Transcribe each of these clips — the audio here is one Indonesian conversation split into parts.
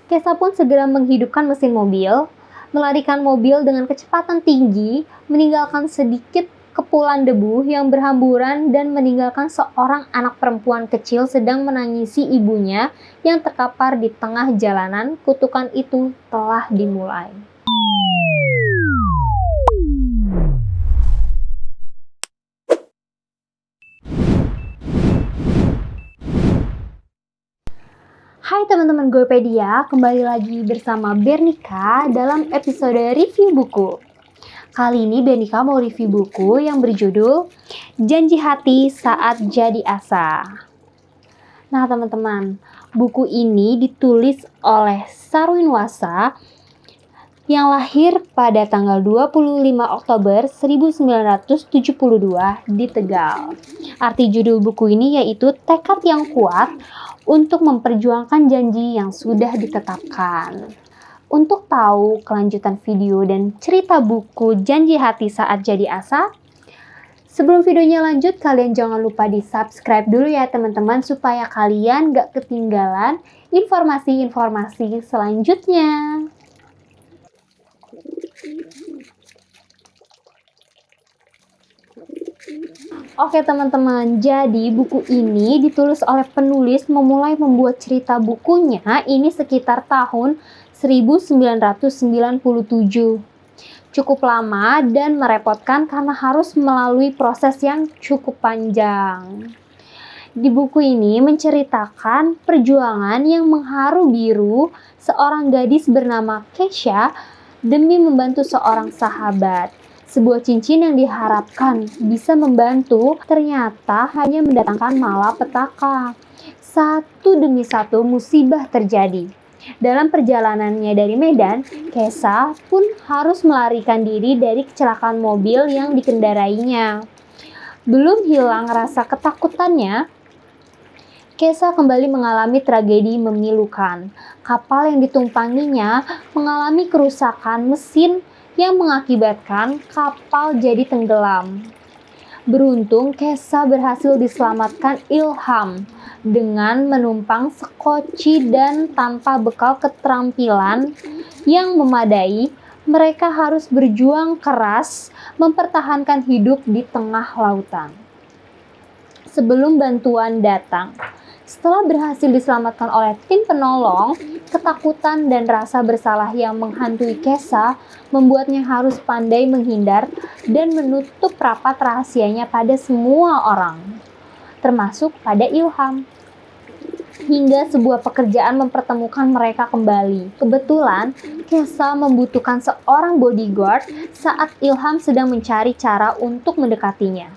Kesa pun segera menghidupkan mesin mobil, melarikan mobil dengan kecepatan tinggi, meninggalkan sedikit kepulan debu yang berhamburan dan meninggalkan seorang anak perempuan kecil sedang menangisi ibunya yang terkapar di tengah jalanan. Kutukan itu telah dimulai. Hai teman-teman Gopedia, kembali lagi bersama Bernika dalam episode review buku. Kali ini Bernika mau review buku yang berjudul Janji Hati Saat Jadi Asa. Nah teman-teman, buku ini ditulis oleh Sarwin Wasa yang lahir pada tanggal 25 Oktober 1972 di Tegal. Arti judul buku ini yaitu tekad yang kuat untuk memperjuangkan janji yang sudah ditetapkan. Untuk tahu kelanjutan video dan cerita buku Janji Hati Saat Jadi Asa, sebelum videonya lanjut, kalian jangan lupa di subscribe dulu ya teman-teman, supaya kalian gak ketinggalan informasi-informasi selanjutnya. Oke teman-teman, jadi buku ini ditulis oleh penulis memulai membuat cerita bukunya ini sekitar tahun 1997. Cukup lama dan merepotkan karena harus melalui proses yang cukup panjang. Di buku ini menceritakan perjuangan yang mengharu biru seorang gadis bernama Kesha demi membantu seorang sahabat. Sebuah cincin yang diharapkan bisa membantu ternyata hanya mendatangkan malapetaka. Satu demi satu musibah terjadi. Dalam perjalanannya dari Medan, Kesha pun harus melarikan diri dari kecelakaan mobil yang dikendarainya. Belum hilang rasa ketakutannya, Kesha kembali mengalami tragedi memilukan. Kapal yang ditumpanginya mengalami kerusakan mesin yang mengakibatkan kapal jadi tenggelam. Beruntung, Kesha berhasil diselamatkan Ilham dengan menumpang sekoci dan tanpa bekal keterampilan yang memadai. Mereka harus berjuang keras mempertahankan hidup di tengah lautan sebelum bantuan datang. Setelah berhasil diselamatkan oleh tim penolong, ketakutan dan rasa bersalah yang menghantui Kesha membuatnya harus pandai menghindar dan menutup rapat rahasianya pada semua orang, termasuk pada Ilham. Hingga sebuah pekerjaan mempertemukan mereka kembali. Kebetulan, Kesha membutuhkan seorang bodyguard saat Ilham sedang mencari cara untuk mendekatinya.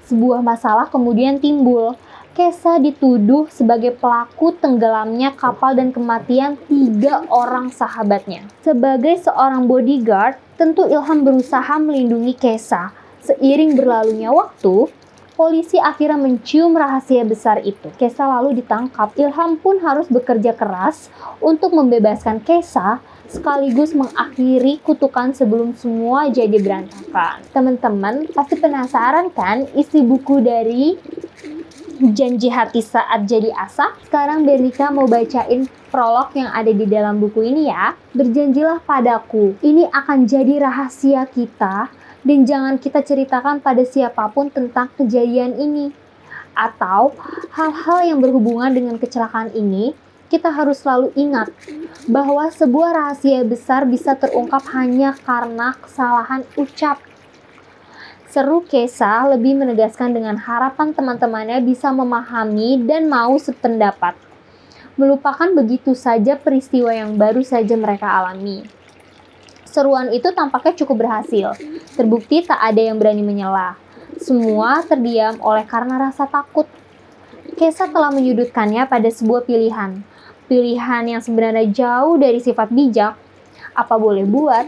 Sebuah masalah kemudian timbul. Kesha dituduh sebagai pelaku tenggelamnya kapal dan kematian 3 orang sahabatnya. Sebagai seorang bodyguard, tentu Ilham berusaha melindungi Kesha. Seiring berlalunya waktu, polisi akhirnya mencium rahasia besar itu. Kesha lalu ditangkap. Ilham pun harus bekerja keras untuk membebaskan Kesha, sekaligus mengakhiri kutukan sebelum semua jadi berantakan. Teman-teman pasti penasaran kan isi buku dari Janji Hati Saat Jadi Asa? Sekarang Bernika mau bacain prolog yang ada di dalam buku ini ya. Berjanjilah padaku, ini akan jadi rahasia kita dan jangan kita ceritakan pada siapapun tentang kejadian ini. Atau hal-hal yang berhubungan dengan kecelakaan ini. Kita harus selalu ingat bahwa sebuah rahasia besar bisa terungkap hanya karena kesalahan ucap. Seru Kesha lebih menegaskan dengan harapan teman-temannya bisa memahami dan mau sependapat. Melupakan begitu saja peristiwa yang baru saja mereka alami. Seruan itu tampaknya cukup berhasil. Terbukti tak ada yang berani menyela. Semua terdiam oleh karena rasa takut. Kesha telah menyudutkannya pada sebuah pilihan. Pilihan yang sebenarnya jauh dari sifat bijak. Apa boleh buat?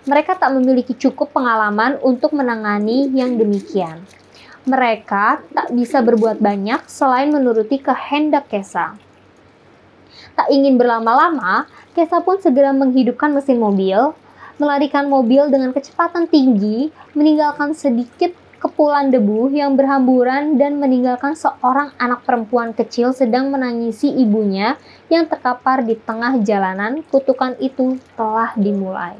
Mereka tak memiliki cukup pengalaman untuk menangani yang demikian. Mereka tak bisa berbuat banyak selain menuruti kehendak Kesha. Tak ingin berlama-lama, Kesha pun segera menghidupkan mesin mobil, melarikan mobil dengan kecepatan tinggi, meninggalkan sedikit Kepulan debu yang berhamburan dan meninggalkan seorang anak perempuan kecil sedang menangisi ibunya yang terkapar di tengah jalanan. Kutukan itu telah dimulai.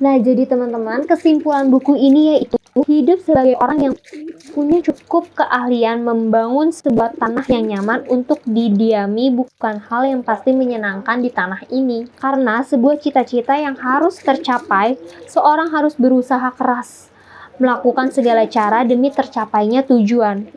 Nah, jadi teman-teman, kesimpulan buku ini yaitu hidup sebagai orang yang punya cukup keahlian membangun sebuah tanah yang nyaman untuk didiami bukan hal yang pasti menyenangkan di tanah ini. Karena sebuah cita-cita yang harus tercapai, seorang harus berusaha keras, melakukan segala cara demi tercapainya tujuan.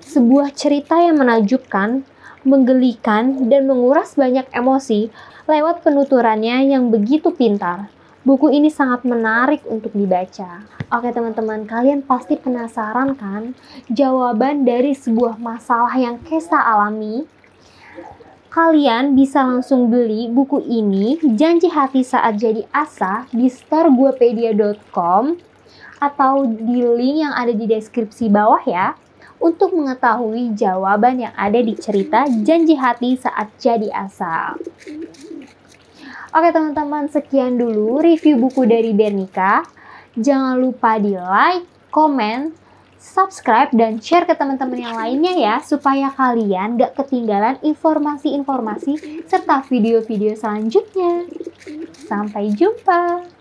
Sebuah cerita yang menakjubkan, menggelikan, dan menguras banyak emosi lewat penuturannya yang begitu pintar. Buku ini sangat menarik untuk dibaca. Oke teman-teman, kalian pasti penasaran kan jawaban dari sebuah masalah yang Kesa alami? Kalian bisa langsung beli buku ini, Janji Hati Saat Jadi Asa, di storeguapedia.com atau di link yang ada di deskripsi bawah ya, untuk mengetahui jawaban yang ada di cerita Janji Hati Saat Jadi Asa. Oke teman-teman, sekian dulu review buku dari Bernika. Jangan lupa di like, komen, subscribe, dan share ke teman-teman yang lainnya ya, supaya kalian gak ketinggalan informasi-informasi serta video-video selanjutnya. Sampai jumpa!